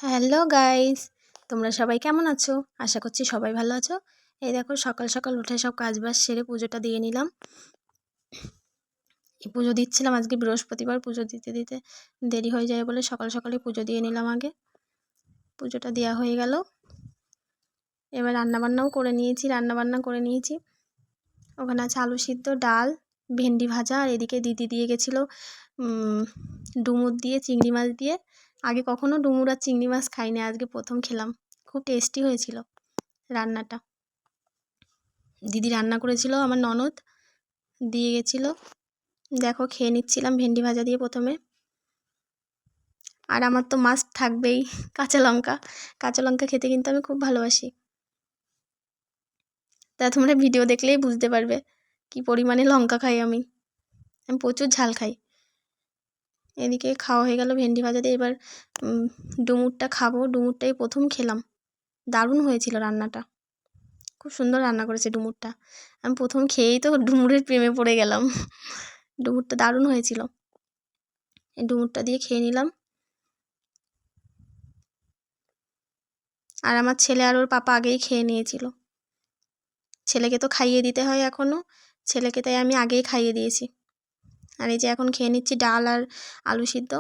Hello guys, তোমরা সবাই কেমন আছো? আশা করছি সবাই ভালো আছো। এই দেখো সকাল সকাল উঠে সব কাজবাজ সেরে পুজোটা দিয়ে নিলাম। এই পুজো দিচ্ছিলাম, আজকে বৃহস্পতিবার, পুজো দিতে দিতে দেরি হয়ে যায় বলে সকাল সকালে পুজো দিয়ে নিলাম। আগে পুজোটা দেওয়া হয়ে গেল, এবার রান্নাবান্নাও করে নিয়েছি। ওখানে আছে আলু সিদ্ধ, ডাল, ভেন্ডি ভাজা, আর এদিকে দিদি দিয়ে গেছিলো ডুমুর দিয়ে, চিংড়ি মাছ দিয়ে। আগে কখনো ডুমুর আর চিংড়ি মাছ খাইনি, আজকে প্রথম খেলাম। খুব টেস্টি হয়েছিল রান্নাটা। দিদি রান্না করেছিল, আমার ননদ দিয়ে গেছিলো। দেখো খেয়ে নিচ্ছিলাম ভেন্ডি ভাজা দিয়ে প্রথমে। আর আমার তো মাস্ট থাকবেই কাঁচা লঙ্কা খেতে কিন্তু আমি খুব ভালোবাসি। তা তোমরা ভিডিও দেখলেই বুঝতে পারবে কি পরিমাণে লঙ্কা খাই আমি প্রচুর ঝাল খাই। এদিকে খাওয়া হয়ে গেল ভেন্ডি ভাজা দিয়ে, এবার ডুমুরটা খাবো। ডুমুরটাই প্রথম খেলাম, দারুণ হয়েছিল রান্নাটা, খুব সুন্দর রান্না করেছে ডুমুরটা। আমি প্রথম খেয়েই তো ডুমুরের প্রেমে পড়ে গেলাম। ডুমুরটা দারুণ হয়েছিল। এই ডুমুরটা দিয়ে খেয়ে নিলাম। আর আমার ছেলে আর ওর পাপা আগেই খেয়ে নিয়েছিল। ছেলেকে তো খাইয়ে দিতে হয় এখনও, ছেলেকে তাই আমি আগেই খাইয়ে দিয়েছি। আর এই যে এখন খেয়ে নিচ্ছি ডাল আর আলু সিদ্ধ।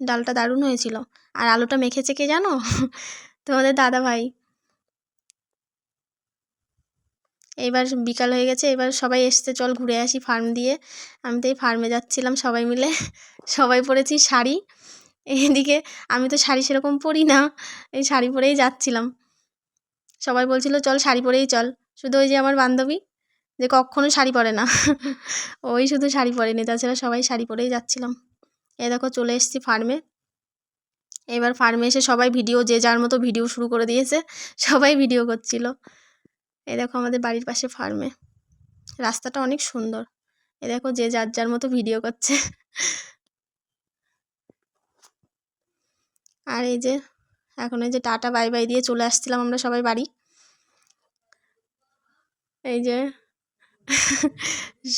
ডালটা দারুণ হয়েছিল। আর আলুটা মেখেছে কে জানো? তোমাদের দাদা ভাই। এবার বিকাল হয়ে গেছে, এবার সবাই এসছে, চল ঘুরে আসি ফার্ম দিয়ে। আমি তো এই ফার্মে যাচ্ছিলাম সবাই মিলে। সবাই পরেছি শাড়ি। এদিকে আমি তো শাড়ি সেরকম পরি না, এই শাড়ি পরেই যাচ্ছিলাম। সবাই বলছিল চল শাড়ি পরেই চল, শুধু ওই যে আমার বান্ধবী যে কখনো শাড়ি পরে না, ওই শুধু শাড়ি পরেনি, তাছাড়া সবাই শাড়ি পরেই যাচ্ছিলাম। এই দেখো চলে এসেছি ফার্মে। এবার ফার্মে এসে সবাই ভিডিও, যে যার মতো ভিডিও শুরু করে দিয়েছে, সবাই ভিডিও করছিল। এই দেখো আমাদের বাড়ির পাশে ফার্মে, রাস্তাটা অনেক সুন্দর। এই দেখো যে যার যার মতো ভিডিও করছে। আর এই যে এখন এই যে টাটা বাই বাই দিয়ে চলে আসছিলাম আমরা সবাই বাড়ি। এই যে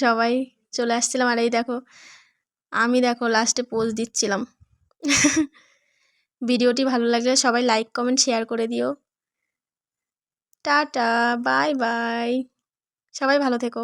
সবাই চলে আসছিলাম। আর এই দেখো আমি দেখো লাস্টে পোজ দিচ্ছিলাম। ভিডিওটি ভালো লাগলে সবাই লাইক কমেন্ট শেয়ার করে দিও। টাটা বাই বাই, সবাই ভালো থেকো।